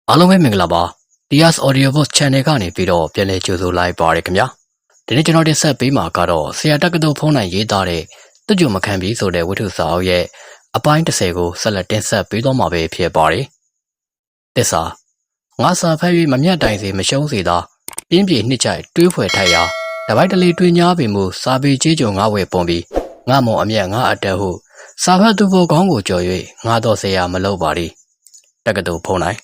အားလုံးပဲမင်္ဂလာပါ TS Audiobook Channel ကနေပြီးတော့ပြန်လည်ကြိုဆိုလိုက်ပါရခင်ဗျာဒီနေ့ကျွန်တော်တင်ဆက်ပေးမှာကတော့ဆရာတက္ကသိုလ်ဖုန်းနိုင်ရေးသားတဲ့တွကြုံမခံပြီးဆိုတဲ့ဝတ္ထုစာအုပ်ရဲ့အပိုင်း30ကိုဆက်လက်တင်ဆက်ပေးတော့မှာပဲဖြစ်ပါတယ်တစ္ဆာငါစာဖတ်၍မမျက်တိုင်စေမရှုံးစေသာပြင်းပြေနှစ်ချိုက်တွေးဖွယ်ထိုက်ရာတပိုက်တလေတွင်ညားပင်မူစာပေကြီးကြုံငါဝယ်ပုံပြီးငါမောင်အမျက်ငါအတက်ဟုစာဖတ်သူဘောကောင်းကိုကြော်၍ငါတော်ဆရာမလုပ်ပါသည်တက္ကသိုလ်ဖုန်းနိုင်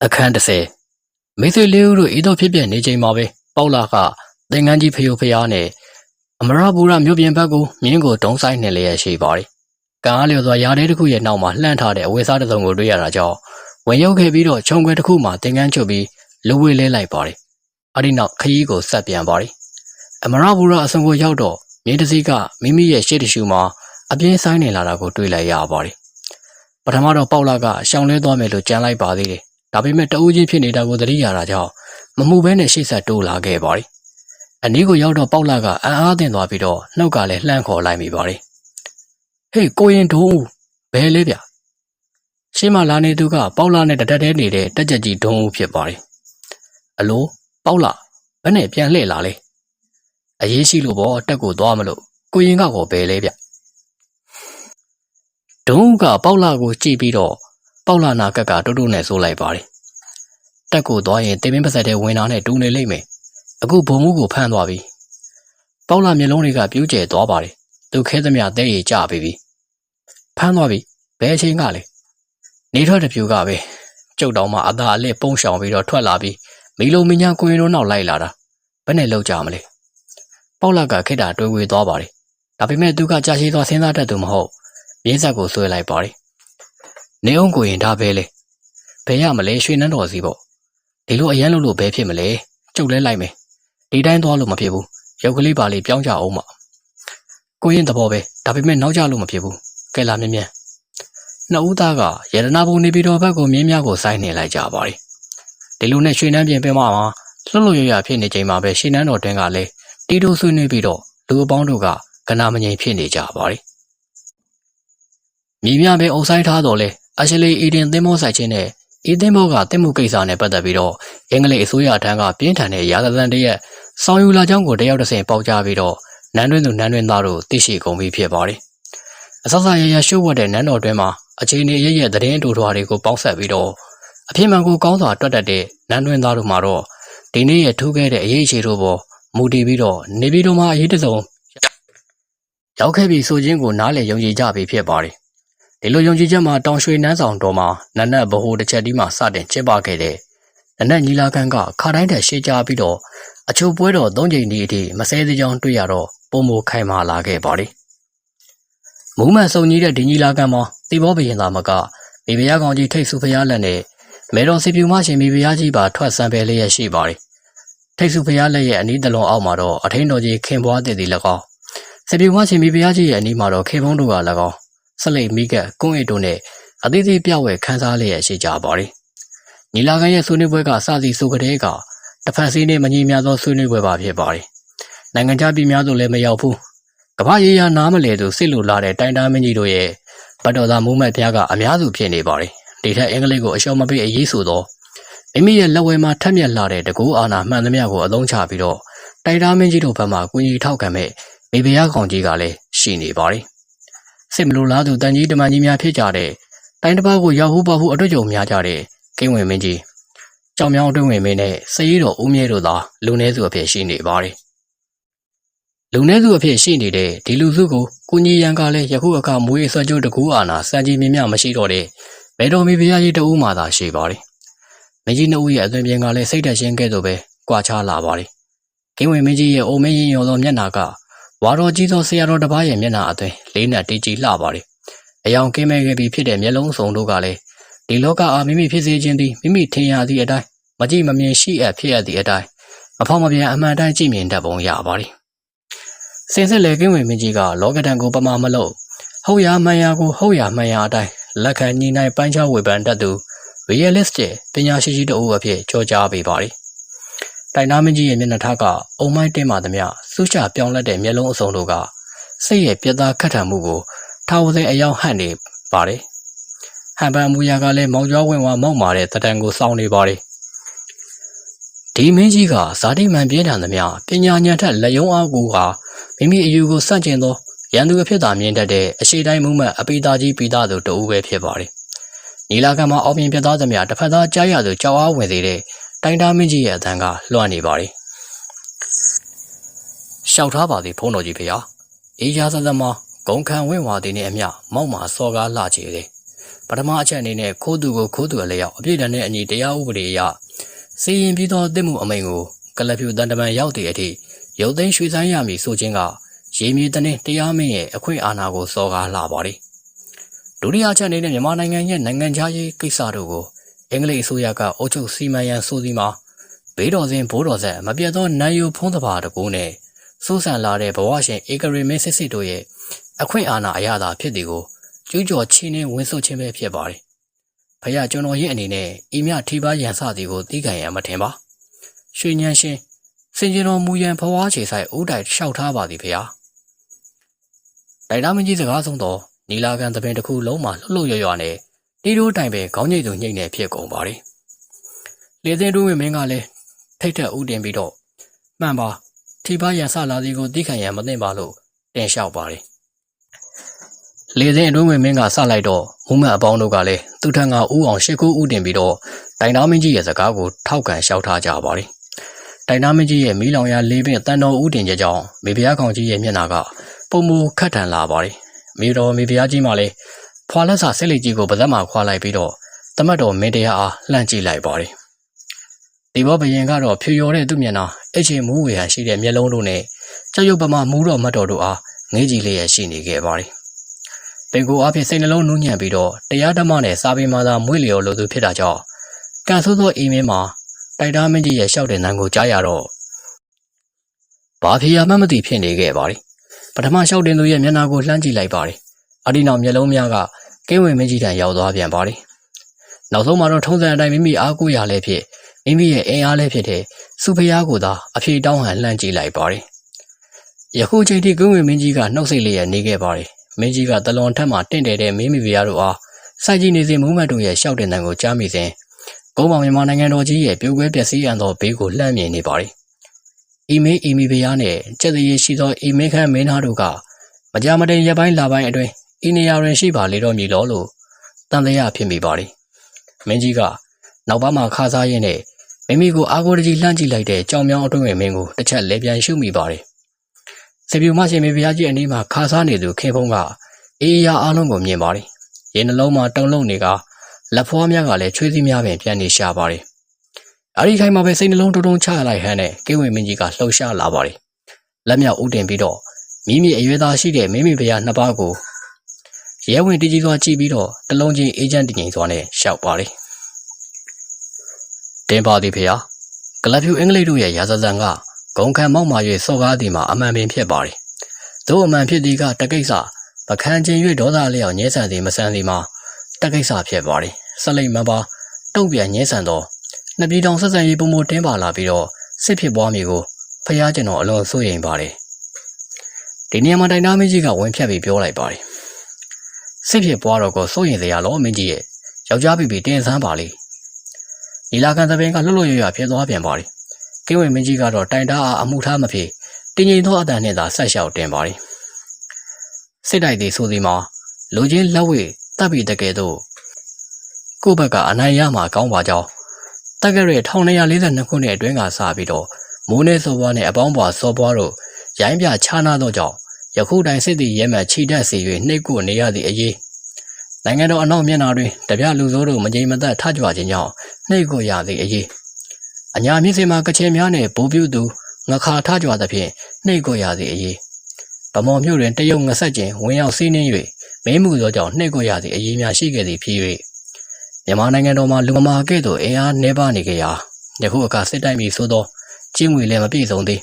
အခန်း30မိတ်ဆွေလေးဦးတို့ဤသို့ဖြစ်ပြနေချိန်မှာပဲပေါလာကသင်္ကန်းကြီးဖျို့ဖျားနဲ့အမရပူရမြို့ပြင်ဘက်ကိုမြင်းကိုတုံးဆိုင်နေလျက်ရှိပါတယ်။ကံအားလျော်စွာရားတဲ့တစ်ခုရဲ့နောက်မှာလှမ်းထားတဲ့အဝေးစားတစ်စုံကိုတွေ့ရတာကြောင့်ဝင်ရောက်ခဲ့ပြီးတော့ခြုံခွဲတစ်ခုမှာသင်္ကန်းချုပ်ပြီးလူဝေးလဲလိုက်ပါတယ်။အဲဒီနောက်ခရီးကိုဆက်ပြန်ပါတယ်။အမရပူရအစုံကိုရောက်တော့မြင်းတစ်စီးကမိမိရဲ့ရှေ့တရှူမှာအပြင်းဆိုင်နေလာတာကိုတွေ့လိုက်ရပါတယ်။ပထမတော့ပေါလာကရှောင်လဲသွားမယ်လို့ကြံလိုက်ပါသေးတယ်။ဒါပေမဲ့တအူးချင်းဖြစ်နေတာကိုသတိရတာကြောင့်မမှုဘဲနဲ့ရှေ့ဆက်တိုးလာခဲ့ပါတယ်။အနီးကိုရောက်တော့ပေါက်လာကအံ့အားသင့်သွားပြီးတော့နှုတ်ကလည်းလှမ်းခေါ်လိုက်မိပါတယ်။ဟေးကိုရင်ဒုံးဘယ်လဲဗျ။ရှေ့မှာလာနေသူကပေါက်လာနဲ့တတက်တဲနေတဲ့တက်ကြက်ကြီးဒုံးဦးဖြစ်ပါတယ်။အလိုပေါက်လာဘယ်နဲ့ပြန်လှည့်လာလဲ။အရေးရှိလို့ပေါ့တက်ကိုသွားမလို့ကိုရင်ကောဘယ်လဲဗျ။ဒုံးကပေါက်လာကိုကြည့်ပြီးတော့ပေါက်လာနာကက်ကတိုးတိုးနဲ့ဆိုးလိုက်ပါတယ်။တက်ကိုသွားရင်တင်မင်းပါဆက်တဲ့ဝင်လာနဲ့တူနေလိမ့်မယ်။အခုဘုံမှုကိုဖမ်းသွားပြီ။ပေါက်လာမျက်လုံးတွေကပြူးကျဲသွားပါတယ်။သူခဲသမျှတဲရီကြပြီ။ဖမ်းသွားပြီ။ဘယ်အချိန်ကလဲ။နေထွက်တပြူကပဲ။ကျုပ်တော်မှအသာအလစ်ပုံရှောင်ပြီးတော့ထွက်လာပြီးမီလိုမီညာကိုရင်တို့နောက်လိုက်လာတာ။ဘယ်နဲ့လောက်ကြမလဲ။ပေါက်လာကခိတ္တာတွေးဝေသွားပါတယ်။ဒါပေမဲ့သူကကြာရှည်သွားစဉ်းစားတတ်သူမဟုတ်။မြင်းဆက်ကိုဆွဲလိုက်ပါတယ်။နေအောင်ကိုရင်ဒါပဲလေ။ဘယ်ရမလဲရွှေနန်းတော်စီပေါ့။ဒီလိုအရန်လို့ဘယ်ဖြစ်မလဲ။ကျုပ်လဲလိုက်မယ်။ဒီတိုင်းသွားလို့မဖြစ်ဘူးရုပ်ကလေးပါလေးပြောင်းကြအောင်မကိုရင်သဘောပဲဒါပေမဲ့နောက်ကြလို့မဖြစ်ဘူးကဲလာမြင်မြန်နှစ်ဦးသားကရတနာဘုံနေပြီးတော့ဘက်ကိုမြင်းများကိုစိုင်းနေလိုက်ကြပါတယ်ဒီလိုနဲ့ရွှေနှန်းပြင်ပင်မှာလှုပ်လှုပ်ရရဖြစ်နေချိန်မှာပဲရွှေနှန်းတော်တွင်ကလည်းတီတိုဆွေးနွေးပြီးတော့လူအပေါင်းတို့ကကနာမငြိမ်ဖြစ်နေကြပါတယ်မြင်းများပဲအုပ်ဆိုင်ထားတော့လဲအရှလီအီဒင်သင်းမောဆိုင်ချင်းနဲ့ဤသင်းမောကတင်မှုကိစ္စနဲ့ပတ်သက်ပြီးတော့အင်္ဂလိပ်အစိုးရထံကပြင်းထန်တဲ့ရာဇသံတရက်ဆောင်ယူလာကြောင်းကိုတယောက်တစ်ဆင့်ပေါက်ကြားပြီးတော့နန်းတွင်းသူနန်းတွင်းသားတို့သိရှိကုန်ပြီဖြစ်ပါတယ်။အစစရရရှိုးဝတ်တဲ့နန်းတော်တွင်မှာအခြေအနေရရဲ့သတင်းအတူထွားတွေကိုပေါင်းဆက်ပြီးတော့အဖြစ်မှန်ကိုကောင်းစွာတွက်တတ်တဲ့နန်းတွင်းသားတို့မှာတော့ဒီနေ့ရဲ့ထူးခဲ့တဲ့အရေးအချေတို့ပေါ်မူတည်ပြီးတော့နေပြည်တော်မှာအရေးတစုံရောက်ခဲ့ပြီဆိုခြင်းကိုနားလည်ယုံကြည်ကြပြီဖြစ်ပါတယ်။ဒီလိုယုံကြည်ချက်မှာတောင်ရွှေနန်းဆောင်တော်မှာနန်းနက်ဗဟိုတစ်ချက်ဒီမှာစတင်ကျင်းပခဲ့တဲ့နန်းနက်ညီလာခံကခါတိုင်းထက်ရှေ့ကြပြီးတော့အချို့ပွဲတော်၃ချိန်ဒီအထိမဆဲသေးကြောင်းတွေ့ရတော့ပုံမခိုင်မာလာခဲ့ပါတယ်။မူးမှန်စုံကြီးတဲ့ဒီညီလာခံမှာတိဘောဘရင်သားမကမိဖုရားကောင်ကြီးထိတ်စုဖရားလက်နဲ့မဲတော်စီပြူမရှင်မိဖုရားကြီးပါထွက်ဆံပယ်လေးရရှိပါတယ်။ထိတ်စုဖရားလက်ရဲ့အနီးတလုံးအောက်မှာတော့အထင်းတော်ကြီးခင်ပွားတဲ့သည်၎င်းစီပြူမရှင်မိဖုရားကြီးရဲ့အနီးမှာတော့ခေဖုံးတို့က၎င်းဆက်လက်မိကကွန်းရည်တို့နဲ့အသေးသေးပြောက်ဝဲခန်းစားလေးရရှိကြပါတယ်။ညီလာခံရဲ့ဆွေးနွေးပွဲကစသည်ဆိုကြတဲ့ကတစ်ဖက်စီးနဲ့မညီမျှသောဆွေးနွေးပွဲပါဖြစ်ပါတယ်။နိုင်ငံခြားပြည်များတို့လည်းမရောက်ဘူး။ကမ္ဘာရေးရာနားမလဲသူစစ်လို့လာတဲ့တိုင်တာမင်းကြီးတို့ရဲ့ဗတ်တော်သားမူးမတ်ဖျားကအများစုဖြစ်နေပါတယ်။ဒီထက်အင်္ဂလိပ်ကိုအရှော့မပေးအရေးဆိုတော့မိမိရဲ့လက်ဝဲမှာထက်မြက်လာတဲ့တကူအာနာမှန်သမျှကိုအသုံးချပြီးတော့တိုင်တာမင်းကြီးတို့ဘက်မှကူညီထောက်ခံမဲ့မိဖုရားကောင်ကြီးကလည်းရှိနေပါတယ်။စစ်မလို့လားသူတန်ကြီးတမန်ကြီးများဖြစ်ကြတဲ့တိုင်တစ်ပါးကိုရောက်ဟုပါဟုအတွေ့အကြုံများကြတဲ့ကိန်းဝင်မင်းကြီးကြောင်မြောင်းအတွင်းဝင်မင်းနဲ့စည်ရတော်ဦးမြဲတို့သာလူနည်းစုအဖြစ်ရှိနေပါတယ်။လူနည်းစုအဖြစ်ရှိနေတဲ့ဒီလူစုကိုကုညီရန်ကလည်းယခုအခါမွေးဆွဲကြိုးတကူအာနာစံကြီးမြင့်မြမရှိတော့တဲ့မဲတော်မီဖရာကြီးတဦးမှသာရှိပါတယ်။မင်းကြီးနှစ်ဦးရဲ့အသွင်ပြင်ကလည်းစိတ်သက်ရှင်းကဲ့သို့ပဲကြွာချလာပါတယ်။ကိန်းဝင်မင်းကြီးရဲ့အိုမင်းရင်ရော်သောမျက်နှာကဝါတော်ကြီးသောဆရာတော်တစ်ပါးရဲ့မျက်နှာအသွင်လေးနဲ့တေးကြည်လှပါတယ်။အယောင်ကင်းမဲ့ခဲ့ပြီးဖြစ်တဲ့မျက်လုံးစုံတို့ကလည်းဒီလောကအားမိမိဖြစ်စေခြင်းသည်မိမိထင်ရသည့်အတိုင်းမကြည့်မမြင်ရှိအပ်ဖြစ်ရသည့်အတိုင်းမဖောက်မပြန်အမှန်တိုင်းကြည့်မြင်တတ်ပုံရပါတယ်။စင်စစ်လေကင်းဝင်မင်းကြီးကလောကဒဏ်ကိုပမာမလို့ဟုတ်ရမှန်ရကိုဟုတ်ရမှန်ရအတိုင်းလက်ခံညီနိုင်ပိုင်းခြားဝေဖန်တတ်သူ realistic ပညာရှိကြီးတို့အဖြစ်ကြောကြားပေးပါတယ်။ တိုင်နာမင်းကြီးရဲ့မျက်နှာထားကအုံမိုင်းတင်းမှသမျှဆူးချပြောင်းလဲတဲ့မျက်လုံးအစုံတို့ကစိတ်ရဲ့ပြတ်သားခတ်ထန်မှုကိုထာဝစဉ်အယောင်ဟန့်နေပါတယ်ဟန်ပန်အမူအရာကလည်းမောင်ကျော်ဝင်ဝါမောက်မာတဲ့တတန်ကိုစောင်းနေပါတယ်ဒီမင်းကြီးကဇာတိမှန်ပြင်းထန်သမျှပညာဉာဏ်ထက်လက်ယုံအားကိုကမိမိအယူကိုစန့်ကျင်သောရန်သူအဖြစ်သာမြင်တတ်တဲ့အရှိတိုင်းမှုမှအပိသားကြီးပိသားသူတဦးပဲဖြစ်ပါတယ်နီလာကံမှာအောင်မြင်ပြသားသမျှတစ်ဖက်သားကြားရသူကြောက်အားဝင်စေတဲ့တိုင်တာမင်းကြီးရဲ့အသံကလွှမ်းနေပါတယ်ရှောက်ထားပါသည်ဖုန်းတော်ကြီးဖေဟာအေးရသသမဂုံခံဝင့်ဝါသည်နှင့်အမျှမောက်မာစော်ကားလှချေတယ်ပထမအချက်အနေနဲ့ခိုးသူကိုခိုးသူအလျောက်အပြည့်တန်တဲ့အညီတရားဥပဒေအရစီရင်ပြီးသောတစ်မှုအမိန့်ကိုကလပ်ဖြူတန်တမန်ရောက်သည့်အထိရုပ်သိမ်းရွှေဆိုင်ရမည်ဆိုခြင်းကရေမြေတနည်းတရားမင်းရဲ့အခွင့်အာဏာကိုစော်ကားလှပါတယ်ဒုတိယချက်အနေနဲ့မြန်မာနိုင်ငံရဲ့နိုင်ငံခြားရေးကိစ္စတို့ကိုအင်္ဂလိပ်အစိုးရကအုပ်ချုပ်စီမံရန်ဆိုစီမှာဘေးတော်စဉ်ဘိုးတော်ဆက်မပြတ်သောနိုင်ယူဖုံးတပါတကူနဲ့စိုးစံလာတဲ့ဘဝရှင်ဧကရေမင်းစစ်စစ်တို့ရဲ့အခွင့်အာဏာအရသာဖြစ်သည်ကိုကျူးကျော်ချင်းနှင်းဝင်းဆုတ်ခြင်းပဲဖြစ်ပါတယ်။ဖယားကျွန်တော်ရဲ့အနေနဲ့ဤမြထိပါရန်စသည်ကိုသိခံရမထင်ပါ။ရွှေညံရှင်စင်ကြတော်မူရန်ဘဝခြေဆိုင်ဦးတိုင်လျှောက်ထားပါသည်ဖယား။တိုင်တာမင်းကြီးစကားဆုံးတော့နီလာကန်သပင်တစ်ခုလုံးမှာလှုပ်လှုပ်ရွရွနဲ့တီးတိုးတိုင်ပဲခေါင်းညိတ်သူညိတ်နေဖြစ်ကုန်ပါတယ်။လေသိန်းတွင်းဝင်မင်းကလည်းထိတ်ထက်ဥတင်ပြီးတော့မှန်ပါထိပါရန်စလာသည်ကိုသိခံရမသိပါလို့တင်လျှောက်ပါတယ်။လေသိန်းအတွင်းဝင်မင်းကစလိုက်တော့မူမတ်အပေါင်းတို့ကလည်းသူထံကဥအောင်ရှစ်ခုဥတင်ပြီးတော့တိုင်သားမင်းကြီးရဲ့စကားကိုထောက်ခံလျှောက်ထားကြပါတယ်။တိုင်သားမင်းကြီးရဲ့မီးလောင်ရာလေးပင်တန်တော်ဥတင်ချက်ကြောင့်မေဖျားကောင်ကြီးရဲ့မျက်နှာကပုံမူခတ်ထန်လာပါတယ်။မေတော်မေဖျားကြီးမှလည်းဖွာလက်စာစစ်လက်ကြီးကိုပါးစပ်မှာခွာလိုက်ပြီးတော့တမတ်တော်မင်းတရားအားလှမ်းကြည့်လိုက်ပါတယ်။ဒီဘောဘရင်ကတော့ဖြူရော်တဲ့သူ့မျက်နှာအချင်းမူးဝေဟန်ရှိတဲ့မျက်လုံးတို့နဲ့ကြောက်ရွံ့ပမာမူးတော်မတ်တော်တို့အားငေးကြည့်လျက်ရှိနေခဲ့ပါတယ်။ပင်ကိုအဖြစ်စိတ်နှလုံးနူးညံ့ပြီးတော့တရားဓမ္မနဲ့စာပေမှာသာမွေးလျော်လိုသူဖြစ်တာကြောင့်ကန်ဆိုးသောအိမ်မင်းမှာတိုက်သားမင်းကြီးရဲ့ရှောက်တဲ့နံကိုကြားရတော့ဘာဖြစ်ရမှန်းမသိဖြစ်နေခဲ့ပါတယ်။ပထမရှောက်တင်သူရဲ့မျက်နှာကိုလှမ်းကြည့်လိုက်ပါတယ်။အဒီနောက်မျက်လုံးများကကင်းဝင်မင်းကြီးထံရောက်သွားပြန်ပါတယ်။နောက်ဆုံးမှာတော့ထုံးစံအတိုင်းမိမိအားကိုးရလဲဖြစ်မိမိရဲ့အင်အားလဲဖြစ်တဲ့စုဖျားကိုသာအဖြေတောင်းဟန်လှမ်းကြည့်လိုက်ပါတယ်။ယခုချိန်ထိကင်းဝင်မင်းကြီးကနှုတ်ဆက်လျက်နေခဲ့ပါတယ်။မင်းကြီးကတလွန်ထက်မှတင့်တယ်တဲ့မင်းမိဖုရားတို့အားစိုက်ကြည့်နေစဉ်မူးမတ်တို့ရဲ့ရှောက်တဲ့နံကိုကြားမိစဉ်ကုန်းပေါင်မြန်မာနိုင်ငံတော်ကြီးရဲ့ပြိုကွဲပျက်စီးရန်သောဘေးကိုလှမ်းမြင်နေပါတယ်။အီမီဖုရားနဲ့ကျက်တရေရှိသောအီမင်းခမ်းမင်းသားတို့ကမကြမတိန်ရက်ပိုင်းလပိုင်းအတွင်းဤနေရာတွင်ရှိပါလေတော့မည်လို့တန်တရားဖြစ်မိပါတယ်။မင်းကြီးကနောက်ပါမှခါစားရင်းနဲ့မိမိကိုအာကိုတကြီးလှမ်းကြည့်လိုက်တဲ့ကြောင်မြောင်းအတွင်းဝင်မင်းကိုတစ်ချက်လဲပြန်ရှုမိပါတယ်။စေပြူမရှင်မေဖုရားကြီးအနီးမှာခါစားနေသူခင်ဖုံးကအေးရအားလုံးကိုမြင်ပါတယ်။ရင်နှလုံးမှာတုန်လှုပ်နေကလက်ဖွားများကလည်းချွေးစည်းများပင်ပြန်နေရှာပါတယ်။အဲဒီခိုင်မှာပဲစိတ်နှလုံးတုံချလိုက်ဟန်နဲ့ကင်းဝင်မင်းကြီးကလှုပ်ရှားလာပါတယ်။လက်မြောက်ဥတင်ပြီးတော့မိမိအရွယ်သားရှိတဲ့မိမိဖုရားနှစ်ပါးကိုရဲဝင်တကြီးစွာကြည့်ပြီးတော့တလုံးချင်းအေဂျင့်တငိမ်စွာနဲ့ရှောက်ပါတယ်။တင်ပါသည်ဖုရားကလပ်ဖြူအင်္ဂလိပ်တို့ရဲ့ရာဇသံကဂုံခံမောက်မာ၍စော်ကားသည်မှာအမှန်ပင်ဖြစ်ပါတယ်။သို့အမှန်ဖြစ်သည်ကတကိစ္စပခန်းချင်း၍ဒေါသလျောက်ညှဲဆန်သည်မဆန်သည်မှာတကိစ္စဖြစ်ပါတယ်။ဆက်လိုက်မှပါတုံ့ပြန်ညှဲဆန်သောနှစ်ပြည်တော်ဆက်ဆံရေးပုံမတင်းပါလာပြီးတော့စစ်ဖြစ်ပွားမည်ကိုဖျားကျွန်တော်အလွန်စိုးရိမ်ပါတယ်။ဒီနေရာမှာတိုင်သားမင်းကြီးကဝင်ဖြတ်ပြီးပြောလိုက်ပါတယ်။စစ်ဖြစ်ပွားတော့ကိုစိုးရိမ်စရာလောမင်းကြီးရဲ့ယောက်ျားပြီးတင်ဆန်းပါလေ။ဒီလာကန်သပင်ကလှုပ်လှုပ်ရွရွဖြစ်သွားပြန်ပါတယ်။ကင်းဝင်မင်းကြီးကတော့တိုင်သားအားအမှုထားမဖြစ်တင်းငိမ်သောအတန်နဲ့သာဆက်လျှောက်တင်ပါတယ်။စစ်တိုက်သည်ဆိုသည်မှာလူချင်းလက်ဝဲတပ်ပြီးတကယ်တော့ကိုယ့်ဘက်ကအနိုင်ရမှာကောင်းပါကြောင်းတက္ကရာ1242ခုနှစ်အတွင်းကစပြီးတော့မိုးနေစောပွားနဲ့အပေါင်းပွားစောပွားတို့ရိုင်းပြခြားနာသောကြောင့်ယခုတိုင်စစ်သည်ရဲမှန်ခြိတက်စေ၍နှိပ်ကိုနေရသည့်အရေးနိုင်ငံတော်အနောက်မျက်နှာတွင်တပြလူစိုးတို့မငြိမ်မသက်ထကြွခြင်းကြောင့်နှိပ်ကိုရသည့်အရေးအညာမြစ်စင်မှာကချင်များနှင့်ဗိုလ်ပြုသူငခါထကြွသဖြင့်နှိပ်ကိုရသည့်အရေးဗမော်မြို့တွင်တရုတ်ငဆက်ကျင်ဝင်ရောက်စီးနှင်း၍မင်းမှုသောကြောင့်နှိပ်ကိုရသည့်အရေးများရှိခဲ့သည်ဖြစ်၍မြန်မာနိုင်ငံတော်မှာလူမမာကဲ့သို့အင်အားနှဲပါနေကြရာယခုအခါစစ်တိုက်မည်ဆိုသောကျင်းငွေလည်းမပြည့်စုံသေး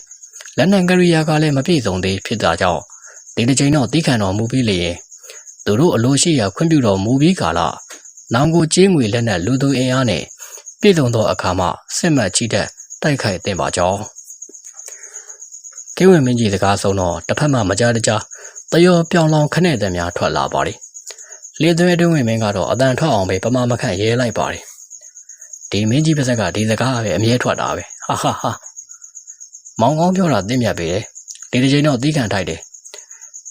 လက်နက်ကရိယာကလည်းမပြည့်စုံသေးဖြစ်တာကြောင့်ဒီတစ်ချိန်တော့တီးခံတော်မူပြီးလျင်သူတို့အလိုရှိရာခွင့်ပြုတော်မူပြီးကာလနောင်ကိုကျင်းငွေလက်နက်လူသူအင်အားနဲ့ပြည့်စုံသောအခါမှစစ်မှတ်ချီတဲ့ တိုက်ခိုက်သင့်ပါကြောင်းကင်းဝင်မင်းကြီးစကားဆုံးတော့တစ်ဖက်မှမကြားတကြားတယောပြောင်လောင်ခနဲ့တဲ့များထွက်လာပါတယ်လေသွဲတွင်းဝင်မင်းကတော့အတန်ထွက်အောင်ပဲပမာမခန့်ရဲလိုက်ပါတယ်ဒီမင်းကြီးပါဇက်ကဒီစကားပဲအမြဲထွက်တာပဲဟာဟာဟာမောင်ကောင်းပြောတာသိမြတ်ပေတယ်ဒီတစ်ချိန်တော့သီးခံထိုက်တယ်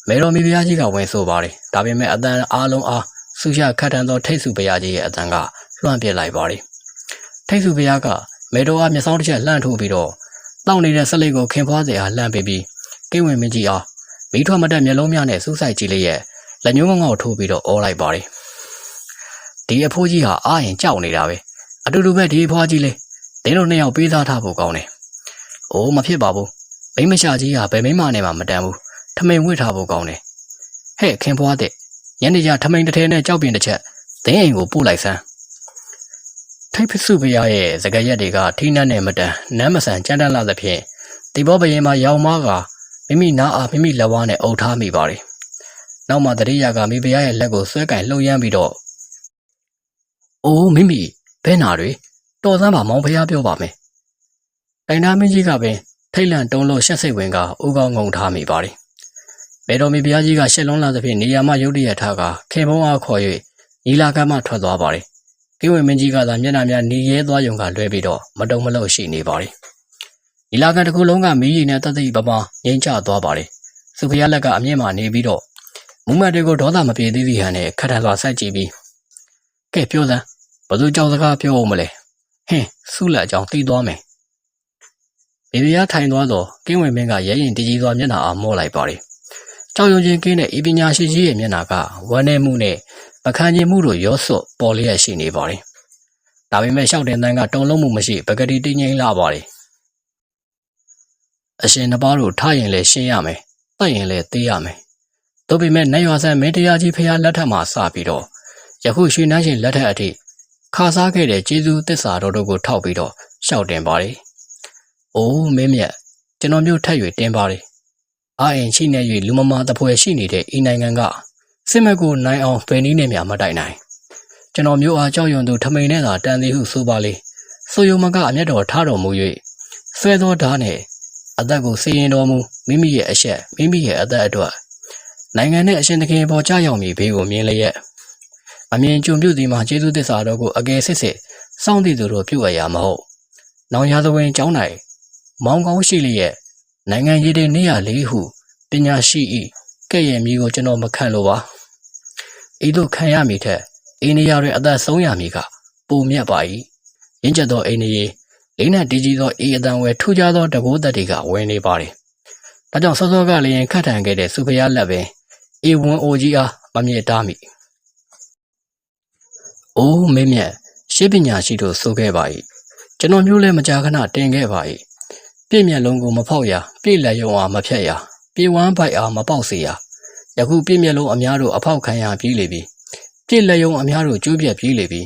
မေတော်မီဘုရားကြီးကဝင်ဆိုပါတယ်ဒါပေမဲ့အတန်အားလုံးအားဆူရခတ်ထန်သောထိတ်စုဘုရားကြီးရဲ့အတန်ကလွှမ်းပြစ်လိုက်ပါတယ်ထိတ်စုဘုရားကမေတော်အားမျက်စောင်းတစ်ချက်လှမ်းထိုးပြီးတော့တောက်နေတဲ့ဆက်လက်ကိုခင်ဖွားစေအားလှမ်းပေးပြီးကင်းဝင်မင်းကြီးအားမိထွတ်မတက်မျက်လုံးများနဲ့စူးစိုက်ကြည့်လိုက်ရဲ့လက်ညှိုးငေါ့ထိုးပြီးတော့အော်လိုက်ပါတယ်ဒီအဖိုးကြီးဟာအားရင်ကြောက်နေတာပဲအတူတူပဲဒီအဖွားကြီးလေးဒင်းတို့နှစ်ယောက်ပေးစားထားဖို့ကောင်းတယ်။အိုးမဖြစ်ပါဘူး။မိမရှာကြီးကဘယ်မိမနဲ့မှမတန်ဘူး။ထမိန်ဝှက်ထားဖို့ကောင်းတယ်။ဟဲ့ခင်ဖွားတဲ့ညနေကျထမိန်တစ်ထဲနဲ့ကြောက်ပြင်းတစ်ချက်ဒင်းအိမ်ကိုပို့လိုက်စမ်း။ထိတ်ဖစုဖရားရဲ့စကားရက်တွေကထိနှက်နဲ့မတန်နမ်းမဆန်ကြမ်းတမ်းလာသဖြင့်ဒီဘောဘရင်မှာရောင်မားကမိမိနားအားမိမိလက်ဝါးနဲ့အုပ်ထားမိပါတယ်။နောက်မှတရိယာကမိဖရားရဲ့လက်ကိုဆွဲကင်လှုပ်ရမ်းပြီးတော့အိုးမိမိဘဲနာတွေတော်စမ်းပါမောင်ဖရားပြောပါမယ်တိုင်နာမင်းကြီးကပင်ထိတ်လန့်တုံးလို့ရှက်စိတ်ဝင်ကဦးကောင်းငုံထားမိပါတယ်မေတော်မီဘုရားကြီးကရှက်လုံးလာသဖြင့်နေရာမှရုတ်တရက်ထားကခင်ဘုံအားခေါ်၍ညီလာခံမှထွက်သွားပါတယ်ကိဝင်မင်းကြီးကသာမျက်နှာများနေရဲသွားယုံကလွဲပြီးတော့မတုံမလှုပ်ရှိနေပါတယ်ညီလာခံတစ်ခုလုံးကမီးရီနဲ့တသိပပငိမ့်ချသွားပါတယ်သူဖရားလက်ကအမြင့်မှနေပြီးတော့မူမတ်တွေကိုဒေါသမပြေသေးသည်ဟန်နဲ့ခထန်စွာစိုက်ကြည့်ပြီးကဲပြောစမ်းဘသူကြောင်စကားပြောအောင်မလဲဟင်းဆုလက်ကြောင်တီးသွားမယ်ဘေဘီယာထိုင်သွားတော့ကင်းဝင်မင်းကရဲရင်တကြီးစွာမျက်နှာအားမော့လိုက်ပါတယ်ကြောင်ရုံချင်းကင်းတဲ့ဤပညာရှိကြီးရဲ့မျက်နှာကဝမ်းနည်းမှုနဲ့ပခန်းခြင်းမှုတို့ရောစွတ်ပေါ်လျက်ရှိနေပါတယ်ဒါပေမဲ့ရှောက်တင်တန်းကတုံလုံးမှုမရှိပကတိတင်းငိမ့်လာပါတယ်အရှင်နှစ်ပါးတို့ထားရင်လည်းရှင်းရမယ်တိုက်ရင်လည်းသေးရမယ်တို့ပေမဲ့နတ်ရွာဆန်းမင်းတရားကြီးဖျားလက်ထက်မှစပြီးတော့ယခုရွှေနှန်းရှင်လက်ထက်အထိခါစားခဲ့တဲ့ကျေးဇူးသစ္စာတော်တို့ကိုထောက်ပြီးတော့ရှောက်တင်ပါတယ်။အိုးမင်းမြတ်ကျွန်တော်မျိုးထက်၍တင်ပါတယ်။အာရင်ရှိနေ၍လူမမာတပွဲရှိနေတဲ့ဤနိုင်ငံကစစ်မက်ကိုနိုင်အောင်ပင်နည်းနဲ့များမတိုက်နိုင်။ကျွန်တော်မျိုးအားကြောက်ရွံ့သူထမိန်နဲ့သာတန်သေးဟုဆိုပါလေ။ဆိုယုံမကအမျက်တော်ထားတော်မူ၍ဆွဲသောဓာတ်နဲ့အသက်ကိုစီရင်တော်မူမိမိရဲ့အဆက်မိမိရဲ့အသက်အတွက်နိုင်ငံနဲ့အရှင်သခင်ပေါ်ကြားရောက်မည်ဘေးကိုမြင်လျက်အမြင်ကြုံပြုသည်မှာကျေးဇူးသစ္စာတော်ကိုအကယ်စစ်စစ်စောင့်တည်သူတို့ပြုအပ်ရမဟုတ်။နောင်ရသဝင်ကျောင်း၌မောင်ကောင်းရှိလျက်နိုင်ငံရည်တဲ့နေရလေးဟုပညာရှိ၏ကဲ့ရဲ့မိကိုကျွန်တော်မခံလို့ပါ။ဤသို့ခံရမည်ထက်အိနေရတွင်အသက်ဆုံးရမည်ကပိုမြတ်ပါ၏။ရင့်ကျက်သောအိနေရလေးနဲ့တည်ကြည်သောဤအတန်ဝဲထူကြသောတကိုးသက်တွေကဝင်နေပါတယ်။ဒါကြောင့်စောစောကလည်းခတ်ထန်ခဲ့တဲ့စုဖျားလက်ပင်ဧဝံအိုကြီးအားမမြင်တားမိ။အိုးမင်းမြတ်ရှေးပညာရှိတို့ဆိုခဲ့ပါ၏ကျွန်တော်မျိုးလည်းမကြာခဏတင်ခဲ့ပါ၏ပြည့်မြတ်လုံးကိုမဖောက်ရပြည့်လက်ယုံအားမဖြတ်ရပြေဝမ်းပိုက်အားမပေါက်စေရယခုပြည့်မြတ်လုံးအများတို့အဖောက်ခံရပြီးလေပြီပြည့်လက်ယုံအများတို့ကျိုးပြက်ပြီးလေပြီ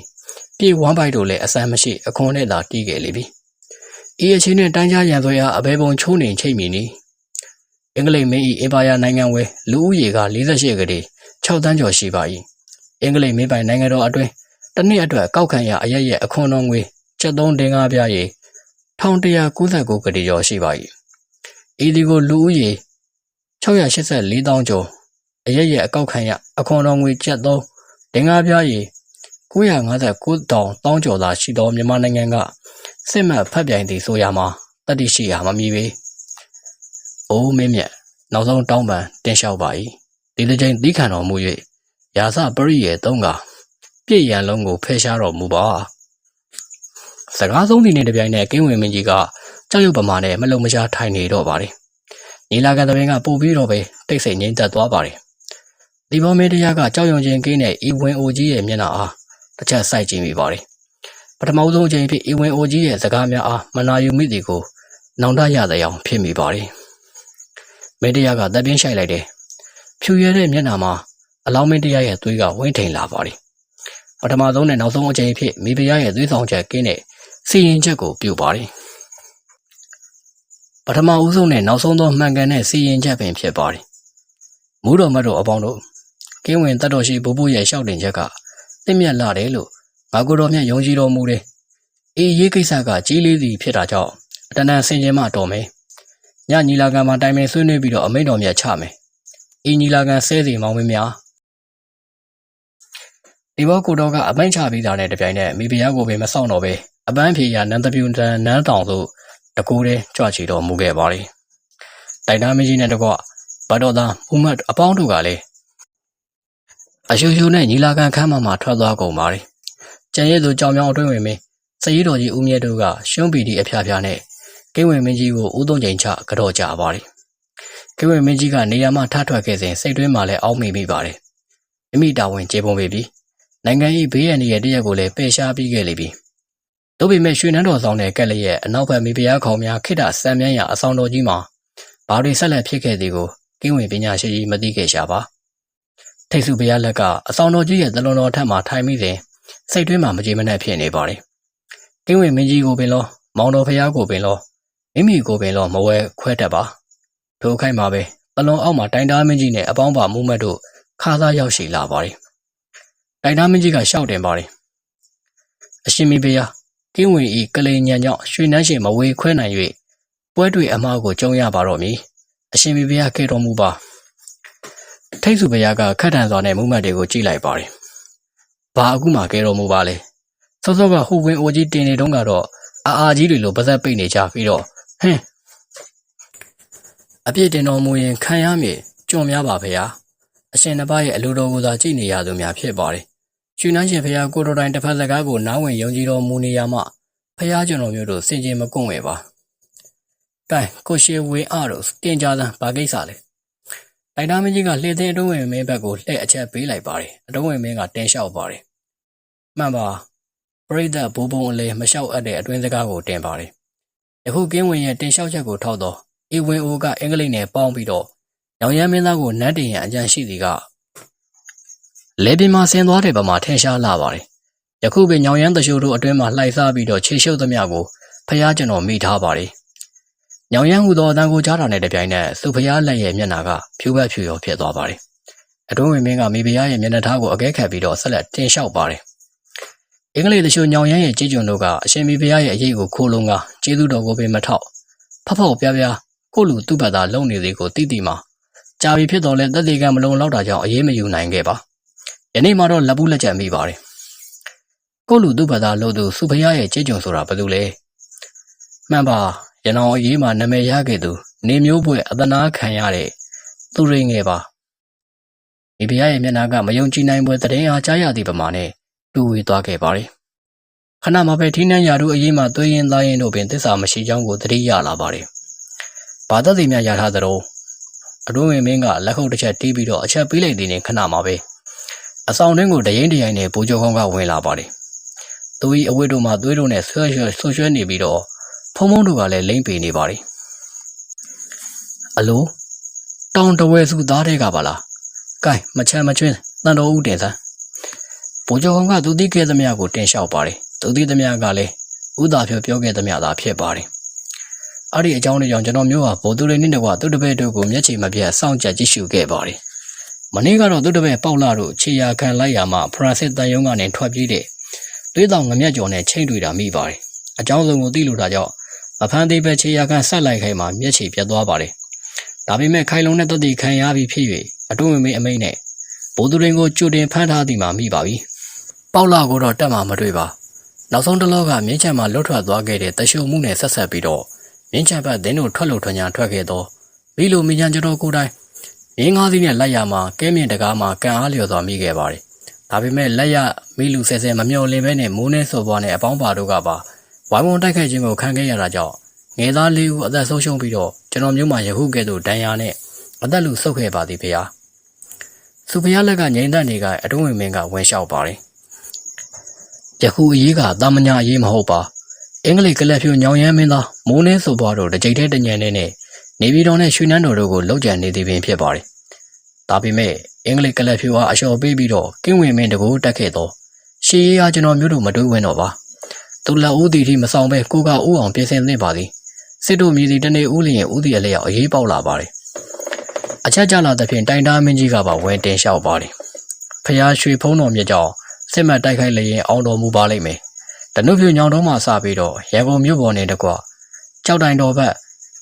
ပြေဝမ်းပိုက်တို့လည်းအစမ်းမရှိအခွန်နဲ့သာတီးခဲ့လေပြီဤအချင်းနဲ့တိုင်းကြားရန်ဆွဲအားအဘယ်ပုံချိုးနေချိတ်မိနီအင်္ဂလိပ်မင်း၏အေပါယာနိုင်ငံဝဲလူဦးရေက48ကလေး6တန်းကျော်ရှိပါ၏အင်္ဂလိပ်မင်းပိုင်နိုင်ငံတော်အတွင်းတနည်းအတွက်ကောက်ခံရအရရဲ့အခွန်တော်ငွေ73တင်ကားပြားရေ1199ကတိကျော်ရှိပါ၏ဤဒီကိုလူဦးရေ684,000ကျော်အရရဲ့အကောက်ခံရအခွန်တော်ငွေ73တင်ကားပြားရေ959,000ကျော်သာရှိသောမြန်မာနိုင်ငံကစစ်မှတ်ဖတ်ပြိုင်သည့်ဆိုရမှာတတိရှိရာမမီပေ။အိုးမင်းမြတ်နောက်ဆုံးတောင်းပန်တင်လျှောက်ပါ၏ဒီတစ်ချိန်သီးခံတော်မူ၍ရာဇပရိယေ3ကပြည့်ရန်လုံးကိုဖယ်ရှားတော်မူပါစကားဆုံးဒီနေ့တပြိုင်နက်ကင်းဝင်မင်းကြီးကကြောက်ရွံ့ပမာနဲ့မလုံမရှားထိုင်နေတော့ပါတယ်ညီလာခံတပင်ကပို့ပြီးတော့ပဲတိတ်ဆိတ်ငြိမ်သက်သွားပါတယ်ဒီဘောမင်းတရားကကြောက်ရွံ့ခြင်းကင်းတဲ့ဤဝင်အိုကြီးရဲ့မျက်နှာအားတစ်ချက်စိုက်ကြည့်မိပါတယ်ပထမဆုံးအချိန်ဖြစ်ဤဝင်အိုကြီးရဲ့စကားများအားမနာယူမိသည်ကိုနောင်တရတဲ့အောင်ဖြစ်မိပါတယ်မင်းတရားကတပ်ပြင်းရှိုက်လိုက်တယ်ဖြူရဲတဲ့မျက်နှာမှာအလောင်းမင်းတရားရဲ့သွေးကဝင်းထိန်လာပါတယ်ပထမဆုံးနဲ့နောက်ဆုံးအချိန်ဖြစ်မိဖုရားရဲ့သွေးဆောင်ချက်ကင်းတဲ့စီရင်ချက်ကိုပြုပါတယ်ပထမဦးဆုံးနဲ့နောက်ဆုံးသောမှန်ကန်တဲ့စီရင်ချက်ပင်ဖြစ်ပါတယ်မူးတော်မတ်တို့အပေါင်းတို့ကင်းဝင်တတ်တော်ရှိဘိုးဘိုးရဲ့ရှောက်တင်ချက်ကသိမြတ်လာတယ်လို့ငါကိုယ်တော်မြတ်ယုံကြည်တော်မူတယ်အေးရေးကိစ္စကကြီးလေးသည်ဖြစ်တာကြောင့် တနန်ဆင်ကျင်မှတော်မယ်ညညီလာခံမှာတိုင်ပင်ဆွေးနွေးပြီးတော့အမိန့်တော်မြတ်ချမယ်ဤညီလာခံဆဲစီမောင်မင်းများဒီဘောကိုတော်ကအမိန့်ချပြီးသားနဲ့တပြိုင်နက်မိဖုရားကိုပင်မဆောင်တော့ပဲအပန်းဖြေရနန်းတပြူတန်နန်းတောင်သို့တကူတဲ့ကြွချီတော်မူခဲ့ပါလေတိုင်သားမင်းကြီးနဲ့တကွဘတ်တော်သားမူမတ်အပေါင်းတို့ကလည်းအရှူရှူနဲ့ညီလာခံခမ်းမှာထွက်သွားကုန်ပါလေကျန်ရည်သူကြောင်မြောင်အတွင်းဝင်မင်းစရီတော်ကြီးဦးမြတ်တို့ကရှုံးပီတီအဖျားဖျားနဲ့ကိဝင်မင်းကြီးကိုဦးသုံးချိန်ချကြော့ကြပါလေကိဝင်မင်းကြီးကနေရာမှထထွက်ခဲ့စဉ်စိတ်တွင်းမှာလည်းအောက်မေ့မိပါတယ်မိမိတာဝန်ကျေပွန်ပေပြီနိုင်ငံ၏ဘေးရန်ရဲ့တရက်ကိုလည်းပယ်ရှားပြီးခဲ့လိမ့်ပြီတို့ပေမဲ့ရွှေနန်းတော်ဆောင်တဲ့ကက်လက်ရဲ့အနောက်ဘက်မိဖုရားခေါင်များခိတ္တစံမြန်းရာအဆောင်တော်ကြီးမှာဘာတွေဆက်လက်ဖြစ်ခဲ့သည်ကိုကိဝင်ပညာရှိကြီးမသိခဲ့ရှာပါထိတ်စုဘုရားလက်ကအဆောင်တော်ကြီးရဲ့သလွန်တော်ထက်မှထိုင်မိစဉ်စိတ်တွင်းမှာမကြေမနက်ဖြစ်နေပါတယ်ကိဝင်မင်းကြီးကိုပင်လောမောင်တော်ဘုရားကိုပင်လောမိမိကိုပင်လောမဝဲခွဲတတ်ပါထိုခိုက်မှာပဲသလွန်အောက်မှာတိုင်တားမင်းကြီးနဲ့အပေါင်းပါမူမတ်တို့ခါးသားရောက်ရှိလာပါတယ်တိုင်တားမင်းကြီးကရှောက်တင်ပါတယ်အရှင်မိဖုရားကင်းဝင်ဤကလေးညံကြောင့်ရွှေနှန်းရှင်မဝေခွဲနိုင်၍ပွဲတွေအမှားကိုကြုံရပါတော့မည်အရှင်မိဖုရားကဲတော်မူပါထိတ်စုဘုရားကခက်ထန်စွာနဲ့မူမတ်တွေကိုကြည့်လိုက်ပါတယ်ဘာအခုမှကဲတော်မူပါလဲစောစောကဟိုဝင်အိုကြီးတင်နေတုန်းကတော့အာကြီးတွေလိုပါဇက်ပိတ်နေကြပြီးတော့ဟင်းအပြစ်တင်တော်မူရင်ခံရမည်ကြုံများပါဗျာအရှင်နှစ်ပါးရဲ့အလိုတော်ကိုသာကြည့်နေရသူများဖြစ်ပါတယ်ရွှေနှန်းရှင်ဘုရားကိုတော်တိုင်တစ်ဖက်စကားကိုနားဝင်ယုံကြည်တော်မူနေရမှဘုရားကျွန်တော်မျိုးတို့စင်ကြင်မကွန့်ဝဲပါကဲကိုရှေဝင်းအားတို့တင်ကြသံဘာကိစ္စလဲတိုင်တာမင်းကြီးကလှည့်သိမ်းအတွင်းဝင်မင်းဘက်ကိုလှည့်အချက်ပေးလိုက်ပါတယ်အတွင်းဝင်မင်းကတင်းလျှောက်ပါတယ်မှန်ပါပရိသတ်ဘိုးဘုံအလဲမလျှောက်အပ်တဲ့အတွင်းစကားကိုတင်ပါတယ်ယခုကင်းဝင်ရဲ့တင်လျှောက်ချက်ကိုထောက်တော့ဤဝင်အိုကအင်္ဂလိပ်နဲ့ပေါင်းပြီးတော့ညောင်ရမ်းမင်းသားကိုနန်းတင်ရန်အကြံရှိသည်ကလေပင်မှာဆင်းသွားတဲ့ပမာထင်ရှားလာပါတယ်ယခုပင်ညောင်ရမ်းတရှိုးတို့အတွင်းမှာလှိုက်စားပြီးတော့ခြေရှုပ်သမျှကိုဖျားကျွန်တော်မိထားပါတယ်ညောင်ရမ်းဟူသောအတန်ကိုကြားတာနဲ့တပြိုင်နက်စုဖျားလက်ရဲ့မျက်နှာကဖြူဘက်ဖြူရောဖြစ်သွားပါတယ်အတွင်းဝင်မင်းကမိဖုရားရဲ့မျက်နှာသားကိုအကဲခတ်ပြီးတော့ဆက်လက်တင်လျှောက်ပါတယ်အင်္ဂလိပ်တရှိုးညောင်ရမ်းရဲ့ကြေးကျွန်တို့ကအရှင်မိဖုရားရဲ့အရေးကိုခိုးလုံးကကျေးဇူးတော်ကိုပင်မထောက်ဖဖောက်ပြားကိုလူသူ့ဘက်သာလုံနေသေးကိုတိတိမှာကြာပြီဖြစ်တော်လဲတက်သေးကမလုံလောက်တာကြောင့်အေးမယူနိုင်ခဲ့ပါယနေ့မှတော့လက်ပူးလက်ချက်မိပါတယ်ကိုလူသူ့ဘက်သာလို့သူစုဖရားရဲ့ကြေးကျွန်ဆိုတာဘာလို့လဲမှန်ပါရနောင်အေးမှာနာမည်ရခဲ့သူနေမျိုးပွဲအသနာခံရတဲ့သူရင်းငယ်ပါမိဖုရားရဲ့မျက်နှာကမယုံကြည်နိုင်ပွဲတည်အားကြားရသည့်ပမာနဲ့တူဝေသွားခဲ့ပါတယ်ခဏမှပဲထင်းနှန်းရာတို့အေးမှာသွေးရင်သားရင်တို့ပင်သစ္စာမရှိကြောင်းကိုသတိရလာပါတယ်ဘာသက်သေများရထားသလိုအတွင်းဝင်မင်းကလက်ခုပ်တစ်ချက်တီးပြီးတော့အချက်ပေးလိုက်တဲ့နေခဏမှာပဲအဆောင်တွင်းကိုတရင်တရိုင်နဲ့ဘိုးကျော်ကောင်းကဝင်လာပါတယ်သူ၏အဝတ်တို့မှသွေးတို့နဲ့ဆွဲရွှဲနေပြီးတော့ဖုံဖုံတို့ကလည်းလိမ့်ပေနေပါတယ်အလိုတောင်တဝဲစုသားတဲ့ကပါလားကဲမချမ်းမချွင်းတန်တော်ဦးတင်စမ်းဘိုးကျော်ကောင်းကသူသိခဲ့သမျှကိုတင်လျှောက်ပါတယ်သူသိသမျှကလည်းဥသာဖြိုပြောခဲ့သမျှသာဖြစ်ပါတယ်အဲ့ဒီအကြောင်းတွေကြောင့်ကျွန်တော်မျိုးဟာဗိုလ်သူတွေနဲ့တကွသူတပည့်တို့ကိုမျက်ခြေမပြတ်စောင့်ကြပ်ကြည့်ရှုခဲ့ပါတယ်မနေ့ကတော့သူတပည့်ပေါက်လာတို့ခြေရာခံလိုက်ရမှဖရန်စစ်တန်ယုံကနေထွက်ပြေးတဲ့သွေးတောင်ငမြတ်ကျော်နဲ့ချိန်တွေ့တာမိပါတယ်အကြောင်းစုံကိုသိလို့တာကြောင့်အဖမ်းသေးပဲခြေရာခံဆက်လိုက်ခိုင်းမှမျက်ခြေပြတ်သွားပါတယ်ဒါပေမဲ့ခိုင်လုံးနဲ့တတိခံရပြီးဖြစ်၍အတွင်းဝင်မေးအမိန်နဲ့ဗိုလ်သူတွေကိုကြိုတင်ဖမ်းထားသည်မှမိပါပြီပေါက်လာကိုတော့တက်မှမတွေ့ပါနောက်ဆုံးတစ်လောကမြင်းချံမှာလွတ်ထွက်သွားခဲ့တဲ့တရှုံမှုနဲ့ဆက်ဆက်ပြီးတော့မြင်းချံဘက်ဒင်းတို့ထွက်လို့ထွန်ညာထွက်ခဲ့တော့ဘီလိုမင်းချံကျွန်တော်ကိုယ်တိုင်မြင်းငါးစီးနဲ့လက်ရမှာကဲမြင့်တကားမှာကန်အားလျော်စွာမိခဲ့ပါတယ်ဒါပေမဲ့လက်ရမိလူဆဲဆဲမမျော်လင့်ပဲနဲ့မိုးနဲ့စော်ပွားနဲ့အပေါင်းပါတို့ကပါဝိုင်းဝန်းတိုက်ခိုက်ခြင်းကိုခံခဲ့ရတာကြောင့်ငယ်သားလေးဦးအသက်ဆုံးရှုံးပြီးတော့ကျွန်တော်မျိုးမှယခုကဲ့သို့ဒဏ်ရာနဲ့အသက်လူဆုတ်ခဲ့ပါသည်ဖေဟာစုဖျားလက်ကငိမ့်သက်နေကအတွင်းဝင်မင်းကဝင်လျှောက်ပါတယ်ယခုအရေးကတာမညာအရေးမဟုတ်ပါအင်္ဂလိပ်ကလပ်ဖြူညောင်ရမ်းမင်းသားမိုးနှင်းဆိုပွားတို့တစ်ကြိမ်တည်းတညံနဲ့နေပြည်တော်နဲ့ရွှေနန်းတော်တို့ကိုလောက်ကျန်နေသည်ပင်ဖြစ်ပါတယ်ဒါပေမဲ့အင်္ဂလိပ်ကလပ်ဖြူဟာအလျှော်ပေးပြီးတော့ကင်းဝင်မင်းတကူတက်ခဲ့တော့ရှေးရေးအားကျွန်တော်မျိုးတို့မတွေးဝင်တော့ပါသူလက်ဦးတီထိမဆောင်ပဲကိုကဦးအောင်ပြင်ဆင်သင့်ပါသည်စစ်တို့မြည်စီတနေ့ဦးလျင်ဦးတီအလျောက်အရေးပေါက်လာပါတယ်အချက်ကြလာသဖြင့်တိုင်တာမင်းကြီးကပါဝင်တင်လျှောက်ပါတယ်ဖျားရွှေဖုံးတော်မြတ်ကြောင့်စစ်မှတ်တိုက်ခိုက်လျင်အောင်တော်မူပါလိမ့်မယ်တနုဖြူညောင်တော်မှစပြီးတော့ရန်ကုန်မြို့ပေါ်နေတကွ ကြောက်တိုင်တော်ဘက်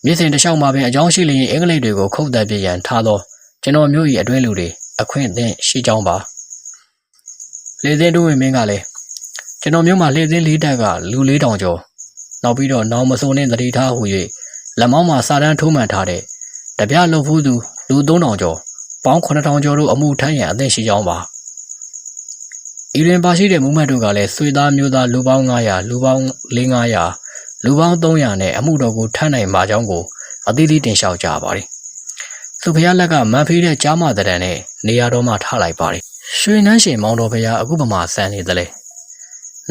မြစ်စင်တစ်လျှောက်မှာပင်အကြောင်းရှိလျင်အင်္ဂလိပ်တွေကိုခုတ်တက်ပြရန်ထားသောကျွန်တော်မျိုး၏အတွင်းလူတွေအခွင့်အသင့်ရှိကြောင်းပါလေသင်းတို့ဝင်မင်းကလည်းကျွန်တော်မျိုးမှာလေသင်းလေးတက်ကလူ4000ကျော်နောက်ပြီးတော့နောင်မစုံနဲ့တတိထားဟူ၍လက်မောင်းမှာစာတန်းထိုးမှန်ထားတဲ့တပြလှုပ်ဖူးသူလူ3000ကျော်ပေါင်း9000ကျော်တို့အမှုထမ်းရန်အသင့်ရှိကြောင်းပါဤတွင်ပါရှိတဲ့မူမှတ်တို့ကလည်းဆွေသားမျိုးသားလူပေါင်း900လူပေါင်း500လူပေါင်း300နဲ့အမှုတော်ကိုထမ်းနိုင်မှာကြောင်းကိုအသီးသီးတင်လျှောက်ကြပါသည်သူဖျားလက်ကမန်ဖေးတဲ့ကြားမတရံနဲ့နေရာတော်မှထားလိုက်ပါသည်ရွှေနှန်းရှင်မောင်တော်ဖျားအခုပမာဆန်နေသလဲ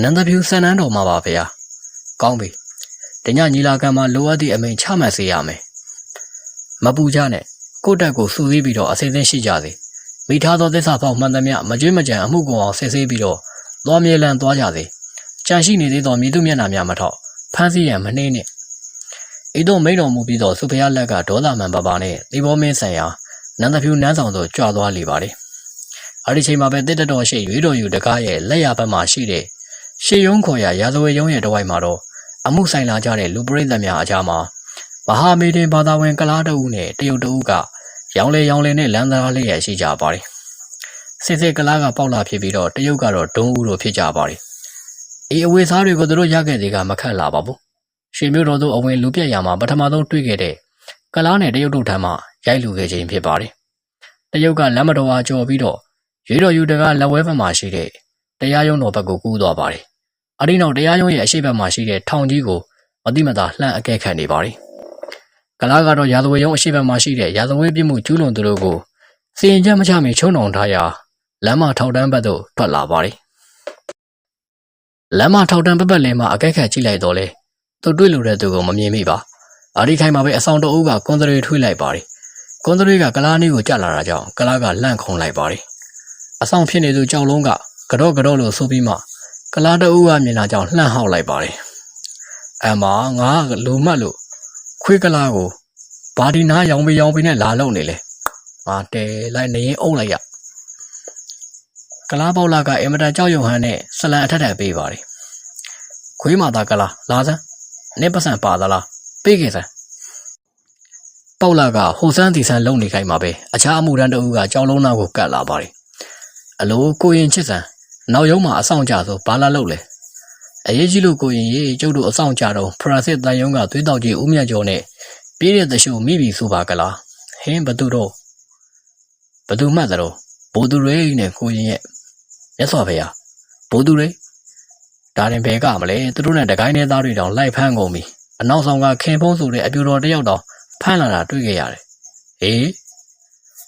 နန္ဒဖြူဆန်နှန်းတော်မှာပါဖျားကောင်းပြီတညညီလာခံမှာလိုအပ်သည့်အမိန့်ချမှတ်စေရမယ်မပူကြနဲ့ကိုယ့်တက်ကိုစူးစီးပြီးတော့အစိမ့်သိမ်းရှိကြစေမိထားသောသစ္စာဖောက်မှန်သမျှမကြွေးမကြံအမှုကုန်အောင်ဆဲဆေးပြီးတော့သွားမြေလန်သွားကြစေကြံရှိနေသေးသောမြေသူမျက်နှာများမထောက်ဖမ်းဆီးရန်မနှေးနဲ့ဤသို့မိန်တော်မူပြီးတော့စုဖျားလက်ကဒေါသမန်ပါပါနဲ့သေဘောမင်းဆန်ရာနန္ဒဖြူနန်းဆောင်သို့ကြွသွားလေပါတယ်အဲဒီချိန်မှာပဲတစ်တတော်ရှိရွေးတော်ယူတကားရဲ့လက်ရဘက်မှာရှိတဲ့ရှေးရုံးခေါ်ရာရာဇဝေရုံးရဲ့တဝိုက်မှာတော့အမှုဆိုင်လာကြတဲ့လူပရိသတ်များအကြားမှာမဟာမေတင်ဘာသာဝင်ကလားတအုပ်နဲ့တရုတ်တအုပ်ကရောင်လေနဲ့လမ်းသားလေးရရှိကြပါတယ်စစ်ကလားကပေါက်လာဖြစ်ပြီးတော့တရုတ်ကတော့ဒုံဦးလိုဖြစ်ကြပါတယ်ဤအဝေစားတွေကိုသူတို့ရခဲ့သေးကမခက်လာပါဘူးရွှေမျိုးတော်တို့အဝင်လူပြက်ရမှာပထမဆုံးတွေ့ခဲ့တဲ့ကလားနဲ့တရုတ်တို့ထံမှရိုက်လူခဲ့ခြင်းဖြစ်ပါတယ်တရုတ်ကလမ်းမတော်အားကျော်ပြီးတော့ရွေးတော်ယူတကလက်ဝဲဘက်မှာရှိတဲ့တရားရုံးတော်ဘက်ကိုကူးသွားပါတယ်အဒီနောက်တရားရုံးရဲ့အရှိတ်ဘက်မှာရှိတဲ့ထောင်ကြီးကိုမတိမတာလှမ်းအကဲခတ်နေပါတယ်ကလားကတော့ရာဇဝေရုံးအရှိတ်ဘက်မှာရှိတဲ့ရာဇဝေပြစ်မှုကျူးလွန်သူတို့ကိုစီရင်ချက်မချမီချုံနှောင်ထားရာလမ်းမထောက်တန်းဘက်သို့ထွက်လာပါတယ်လမ်းမထောက်တန်းဘက်လင်းမှာအကဲခတ်ကြည့်လိုက်တော့လေသူတွေ့လို့တဲ့သူကိုမမြင်မိပါအဒီခိုင်မှာပဲအဆောင်တအုပ်ကကွန်တရီထွေးလိုက်ပါတယ်ကွန်တရီကကလားနီးကိုကြလာတာကြောင့်ကလားကလန့်ခုန်လိုက်ပါတယ်အဆောင်ဖြစ်နေသူကြောက်လုံးကကတော့လို့ဆိုပြီးမှကလားတအုပ်ကမြင်လာကြောင်းလှန့်ဟောက်လိုက်ပါတယ်အမငါလူမှတ်လို့ခွေးကလားကိုဘာဒီနာရောင်ပေးနဲ့လာလုံနေလေငါတဲလိုက်နေရင်အုပ်လိုက်ရကလားပေါလာကအင်မတန်ကြောက်ရွံ့ဟန်နဲ့ဆလန်အထက်ထပ်ပေးပါတယ်ခွေးမာသားကလားလာစမ်းနစ်ပစံပါသလားပေးခဲ့စမ်းပေါလာကဟိုစမ်းတီဆန်းလုံနေခိုင်းမှာပဲအခြားအမှုရန်တအုပ်ကကြောက်လုံးသားကိုကတ်လာပါတယ်အလိုကိုရင်ချစ်စံနောက်ရုံးမှာအဆောင်ကြဆိုဘာလာလုပ်လဲအရေးကြီးလို့ကိုရင်ရေကျုပ်တို့အဆောင်ကြတော့ဖရန်စစ်တန်ယုံကသွေးတောက်ကြီးဦးမြတ်ကျော်နဲ့ပြည့်တဲ့တရှုမိပြီဆိုပါကလားဟင်းဘသူမှတ်သတော့ဘိုးသူရိနဲ့ကိုရင်ရဲ့မြတ်စွာဘုရားဘိုးသူရိဒါရင်ဘယ်ကမလဲသူတို့နဲ့တကိုင်းနေသားတွေတောင်လိုက်ဖမ်းကုန်ပြီအနောက်ဆောင်ကခင်ဖုံးဆိုတဲ့အပြူတော်တယောက်တောင်ဖမ်းလာတာတွေ့ခဲ့ရတယ်ဟေး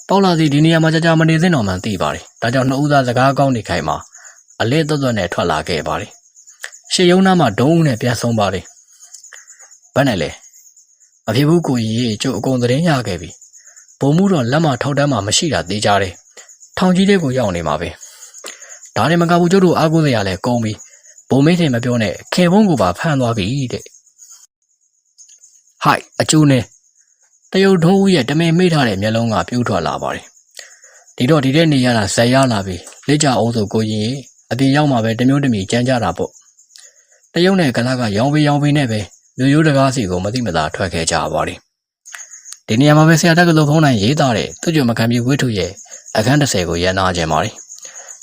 ပေါလာစီဒီနေရာမှာကြာမနေစင်းတော်မှန်သိပါတယ်ဒါကြောင့်နှစ်ဦးသားစကားကောင်းနေခိုင်မှာအလေးသွတ်နဲ့ထွက်လာခဲ့ပါတယ်ရှေ့ရုံးသားမှာဒုံးနဲ့ပြန်ဆုံးပါတယ်ဘယ်နဲ့လဲမဖြစ်ဘူးကိုကြီးကျုပ်အကုန်သတင်းရခဲ့ပြီဘုံမှုတော့လက်မထောက်တန်းမှာမရှိတာသိကြတယ်ထောင်ကြီးလေးကိုရောက်နေမှာပဲဒါနဲ့မကဘူးကျုပ်တို့အားကိုးစရာလဲကုန်ပြီဘုံမင်းထင်မပြောနဲ့ခင်ဖုံးကိုပါဖမ်းသွားပြီတဲ့ဟိုက်အကျိုးနဲ့တရုတ်ထုံးဦးရဲ့တမင်မိထားတဲ့မျက်လုံးကပြိုးထွက်လာပါတယ်ဒီတဲ့နေရတာဇက်ရလာပြီလက်ကြအောင်ဆိုကိုကြီးအပြင်ရောက်မှာပဲတမျိုးတမီကြမ်းကြတာပေါ့တရုတ်နဲ့ကလားကရောင်ပေးနဲ့ပဲမျိုးရိုးတကားစီကိုမတိမတာထွက်ခဲ့ကြပါတယ်ဒီနေရာမှာပဲဆရာတက်ကလို့ဖုန်းနိုင်ရေးသားတဲ့သူ့ကြုံမခံပြီးဝိထုရဲ့အခန်း30ကိုရန်နာခြင်းပါတယ်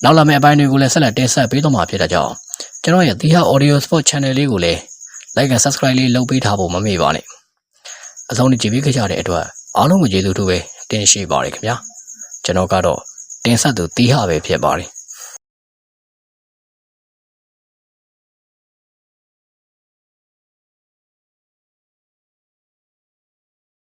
နောက်လာမယ့်အပိုင်းတွေကိုလည်းဆက်လက်တင်ဆက်ပေးသွားမှာဖြစ်တဲ့ကြောင့်ကျွန်တော်ရဲ့သီဟ Audio Sport Channel လေးကိုလည်း Like and Subscribe လေးလုပ်ပေးထားဖို့မမေ့ပါနဲ့အဆုံးထိကြည့်ပေးကြတဲ့အတွက်အားလုံးကိုကျေးဇူးတူပဲတင်ရှိပါတယ်ခင်ဗျာကျွန်တော်ကတော့တင်ဆက်သူသီဟပဲဖြစ်ပါတယ်